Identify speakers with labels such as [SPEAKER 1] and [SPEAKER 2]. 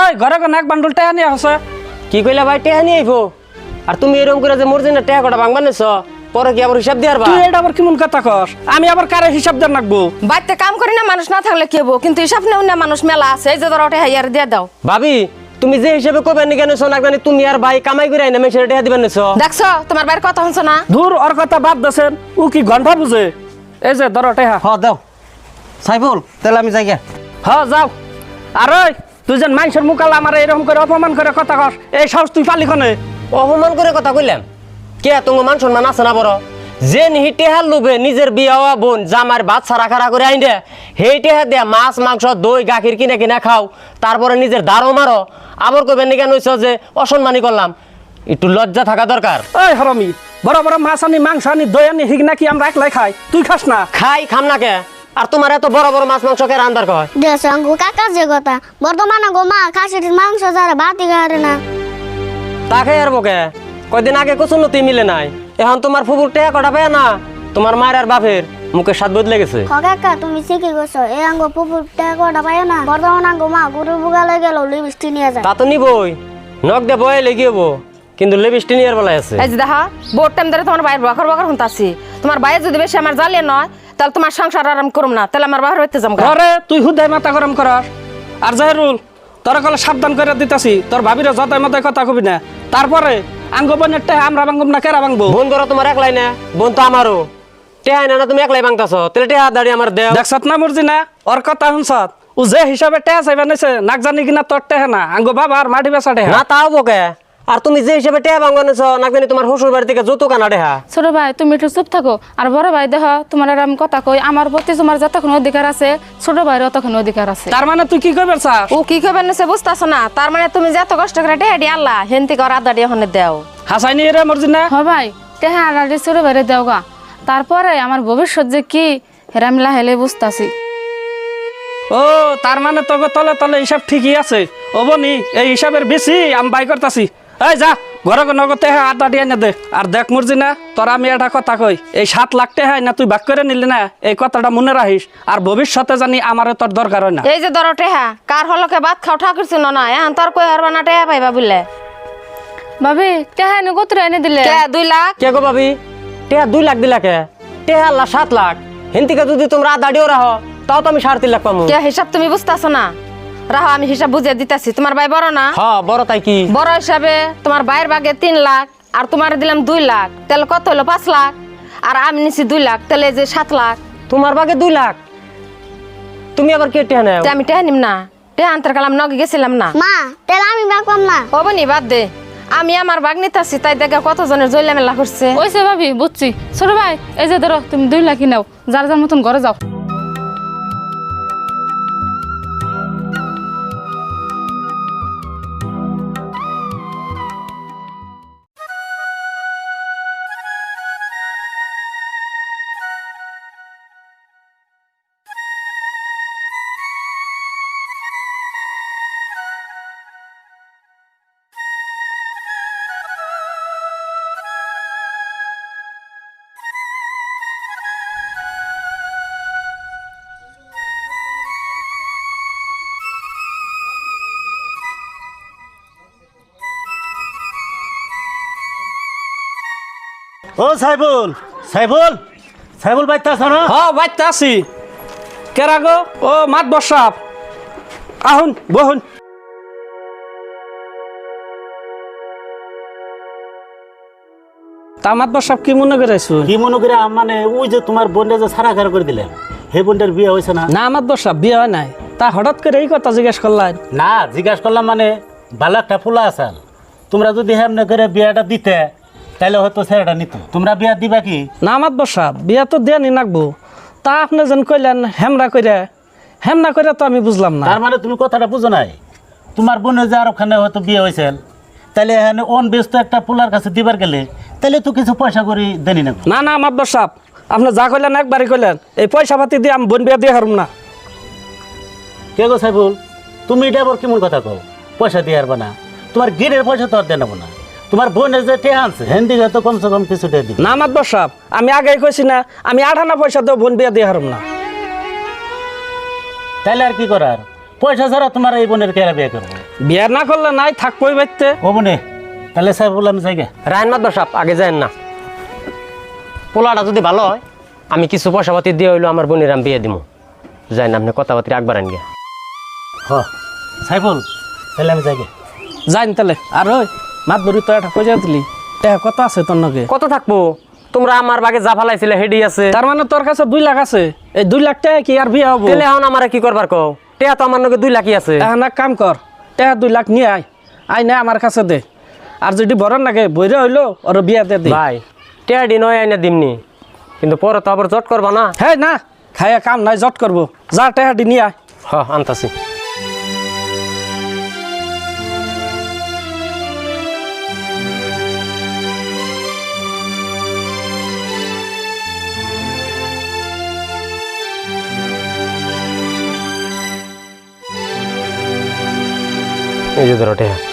[SPEAKER 1] এই ঘরে কোন এক বান্ডুল টাকা নিয়ে আসে
[SPEAKER 2] কি কইলা ভাই টেহা নিয়ে আইবো আর তুমি এরকম করে যে মর্জিনা টেহা কটা ভাঙবা নেছ পরে কি আবার হিসাব দিয়ার
[SPEAKER 1] তুই এটা আবার কেমন কথা কস আমি আবার কারে হিসাব দেন রাখবো
[SPEAKER 3] বাড়িতে কাম করি না মানুষ না থাকলে কি হবো কিন্তু হিসাব নেও না মানুষ মেলা আছে এই যে ধরো ওটা হাইয়ার দিয়ে দাও
[SPEAKER 2] ভাবি তুমি যে হিসাবে কবে নি কেন শোনা জানি তুমি আর ভাই কামাই করে আইনা মেশে টেহা দিবেন নেছ
[SPEAKER 3] দেখছো তোমার বাইরের কথা শুনছো না
[SPEAKER 1] দূর ওর কথা বাদ দেছেন ও কি ঘন্টা বুঝে এই যে ধরো টেহা
[SPEAKER 2] দাও সাইফুল তাহলে আমি যাই
[SPEAKER 1] যাও আরে তুই যেন মানুষের মুখাল আমার এরকম করে অপমান করে কথা কস এই সাহস তুই পালি খনে
[SPEAKER 2] অপমান করে কথা কইলাম কে তোমার মান সম্মান আছে না বড় যে নিহি টেহার লোভে নিজের বিয়া হওয়া বোন জামার ভাত ছাড়া খাড়া করে আইন দে সেই টেহা দিয়া মাছ মাংস দই গাখির কিনে কিনে খাও তারপরে নিজের দাঁড়ও মারো আবার কইবেন নি কেন যে অসম্মানী করলাম একটু লজ্জা থাকা দরকার
[SPEAKER 1] এই হরমি বড় বড় মাছ আনি মাংস আনি দই আনি হিক নাকি আমরা একলাই খাই তুই খাস না
[SPEAKER 2] খাম না কে আর তোমার এত বড় বড় মাছ মাংস কে রান্দার কয়
[SPEAKER 4] দেশ আঙ্গু কাকার যে কথা বর্তমানে গো মা খাসির মাংস যারা ভাতই খারে না
[SPEAKER 2] তাকে আর বকে কয়দিন আগে কচুন্নতি মিলে নাই এখন তোমার ফুপুর টেহা কটা পায় না তোমার মায়ের আর বাপের মুখে স্বাদ বদলে গেছে
[SPEAKER 4] কাকা তুমি শিখে গেছো এই আঙ্গু পুপুর টাকা পায় না বর্তমানে আঙ্গু মা গরুর বুগালে গেল লিপস্টিক নিয়ে যায়
[SPEAKER 2] তা তো নিবই নখ দে বয়ে লেগে হবো কিন্তু লিপস্টিক নিয়ে বেলায় আছে
[SPEAKER 3] এই যে দেখা বোর টাইম ধরে তোমার বাইরের বকর বকর শুনতাছি তোমার বাইরে যদি বেশি আমার জ্বালিয়ে নয় তাহলে তোমার সংসার আরাম করুম না তাহলে আমার বাহির হইতে যাম
[SPEAKER 1] ঘরে তুই হুদাই মাথা গরম করাস আর জাহেরুল তোর কলে সাবধান করে দিতাছি তোর ভাবিরে যতাই মতাই কথা কবি না তারপরে আঙ্গ বোনের টেহা আমরা ভাঙব না কেরা ভাঙবো
[SPEAKER 2] বোন ধরো তোমার একলাই না বোন তো আমারও টেহাই না তুমি একলাই ভাঙতাছ তাহলে টেহা দাঁড়ি আমার দেও
[SPEAKER 1] দেখছত না মুরজি না ওর কথা শুনছত ও যে হিসাবে টেহা চাইবা নিছে নাক জানি কিনা তোর টেহা না আঙ্গ বাবা আর মাটি বেচা টেহা
[SPEAKER 2] না তাও বকে আর তুমি যে হিসাবে টেহা ভাঙানেছ না জানি তোমার শ্বশুর বাড়ি থেকে যত কানা টেহা
[SPEAKER 5] ছোট ভাই তুমি একটু চুপ থাকো আর বড় ভাই দেখ তোমার আর আমি কথা কই আমার প্রতি তোমার যতক্ষণ অধিকার আছে ছোট ভাইয়ের অতক্ষণ অধিকার আছে
[SPEAKER 1] তার মানে তুই কি করবে চাস
[SPEAKER 3] ও কি কইবেন না বুঝতাছো না তার মানে তুমি যে এত কষ্ট করে টেহাডি আল্লাহ হেনতি কর আদা দিয়ে হনে দাও
[SPEAKER 1] হাসাইনি রে মুরজি না
[SPEAKER 5] হ ভাই টেহা আর ছোট ভাইরে দেও গা তারপরে আমার ভবিষ্যৎ যে কি হেরামিলা হেলে বুঝতাছি
[SPEAKER 1] ও তার মানে তোকে তলে তলে হিসাব ঠিকই আছে ও বনি এই হিসাবের বেশি আমি বাই করতাছি এই যা ঘরে নগদ টেহা আড্ডা দিয়ে না দে আর দেখ মুরজি না তোর আমি একটা কথা কই এই 7 লাখ টেহা না তুই ভাগ করে নিলি না এই কথাটা মনে রাখিস আর ভবিষ্যতে জানি আমার তোর দরকার হয় না
[SPEAKER 3] এই যে ধরো টেহা কার হলকে ভাত খাও ঠাকুর ছিল না এখন তোর কই হারবা না টেহা পাইবা বললে
[SPEAKER 5] ভাবি টেহা এনে কত এনে দিলে
[SPEAKER 3] কে 2 লাখ
[SPEAKER 2] কে গো ভাবি টেহা 2 লাখ দিলা কে টেহা আল্লাহ 7 লাখ হেনতিকে যদি তোমরা দাঁড়িয়েও রাখো তাও তো আমি 3.5 লাখ পাবো
[SPEAKER 3] কে হিসাব তুমি বুঝতাছো না রাহো আমি হিসাব বুঝিয়ে দিতেছি তোমার ভাই বড় না
[SPEAKER 2] হ্যাঁ বড় তাই কি
[SPEAKER 3] বড় হিসাবে তোমার ভাইয়ের ভাগে 3 লাখ আর তোমার দিলাম 2 লাখ তাহলে কত হলো 5 লাখ আর আমি নিছি 2 লাখ তাহলে যে 7 লাখ
[SPEAKER 2] তোমার বাগে 2 লাখ তুমি আবার কে টেহা নাও
[SPEAKER 3] তে আমি টেহা নিম না টেহা আনতে কালাম নগে গেছিলাম না
[SPEAKER 4] মা তাহলে আমি বাকম না
[SPEAKER 3] হবনি বাদ দে আমি আমার ভাগ নিতাছি তাই দেখে কতজনের জইলা মেলা করছে
[SPEAKER 5] ওইসে ভাবি বুঝছি ছোট ভাই এই যে ধরো তুমি 2 লাখ নাও যার যার মতন ঘরে যাও
[SPEAKER 6] ও সাইবুল সাইবুল সাইবুল বাইতে আছো না
[SPEAKER 1] হ্যাঁ বাইতে আছি কেরা গো ও মাত বসাব আহুন বহুন তা মাত বসাব কি মনে করেছো
[SPEAKER 6] কি মনে করে মানে ওই যে তোমার বোনটা যে সারা ঘর করে দিলেন হে বোনটার বিয়ে হয়েছে না
[SPEAKER 1] না আমার বসাব বিয়ে হয় নাই তা হঠাৎ করে এই কথা জিজ্ঞেস করলেন
[SPEAKER 6] না জিজ্ঞাসা করলাম মানে ভালো একটা ফুলা আসাল তোমরা যদি হেমনে করে বিয়েটা দিতে তাহলে হয়তো ছেলেটা নিত তোমরা বিয়া দিবা কি
[SPEAKER 1] না আমার বসাব বিয়া তো দেয়া নি নাকবো তা আপনি যেন কইলেন হেমরা করে তো আমি বুঝলাম না
[SPEAKER 6] তার মানে তুমি কথাটা বুঝো নাই তোমার বোনের যে আরবখানে হয়তো বিয়ে হয়েছিল তাহলে এখানে অন ব্যস্ত একটা পোলার কাছে দিবার গেলে তাহলে তো কিছু পয়সা করে দেনি না
[SPEAKER 1] না না আমার বসাব আপনি যা কইলেন একবারই কইলেন এই পয়সা পাতি দিয়ে আমি বোন বিয়া দিয়ে হারুম না
[SPEAKER 6] কে গো সাইবুল তুমি এটা আবার কেমন কথা কও পয়সা দিয়ে হারবা না তোমার গিরের পয়সা তো আর দেন না তোমার বোনের যে টেহা আনছে হেন্দিকে তো কমসে কম কিছু দিয়ে দিবে
[SPEAKER 1] না আমার বসাব আমি আগেই কইছি না আমি 8 আনা পয়সা দেব বোন বিয়া দিয়ে হারুম না
[SPEAKER 6] তাইলে আর কি করার পয়সা ছাড়া তোমার এই বোনের কেরা বিয়ে করবো?
[SPEAKER 1] বিয়ে না করলে নাই থাকবই বাইতে।
[SPEAKER 6] ও বোনে, তাহলে সাইফুল আমি যাই গে।
[SPEAKER 2] রায়ন মাদবা সাহেব আগে যায়েন না, পোলাটা যদি ভালো হয় আমি কিছু পয়সা পাতি দিয়ে হইলো আমার বোনের আমি বিয়ে দিব। যাই না, আপনি কথাবার্তা একবার আন গিয়া।
[SPEAKER 6] হ সাইফুল, তাহলে আমি যাই গে।
[SPEAKER 1] যাইন তাহলে। আর ওই মাত বড়ি তো এটা কইয়া দিলি, টাকা কত আছে তোর নগে?
[SPEAKER 2] কত থাকবো? তোমরা আমার বাগে যা ফালাইছিলে হেডি আছে।
[SPEAKER 1] তার মানে তোর কাছে 2 লাখ আছে। এই 2 লাখ টাকা কি আর বিয়ে হবো?
[SPEAKER 2] তাহলে এখন আমার কি করবার কও? টেয়া তো আমার নগে 2 লাখই আছে।
[SPEAKER 1] এখন এক কাম কর, টাকা 2 লাখ নিয়ে আয়, আয় না আমার কাছে দে। আর যদি বড় লাগে বইরে হইলো ওর বিয়া দিয়ে দে।
[SPEAKER 2] ভাই টেয়া ডি নয় আইনা দিমনি, কিন্তু পরে তো আবার জট করবা না।
[SPEAKER 1] হ্যাঁ না, খাইয়া কাম নাই, জট করবো। যা টাকা দি নিয়ে আয়।
[SPEAKER 2] হ আনতাছি। এই যে ধরো টেয়া।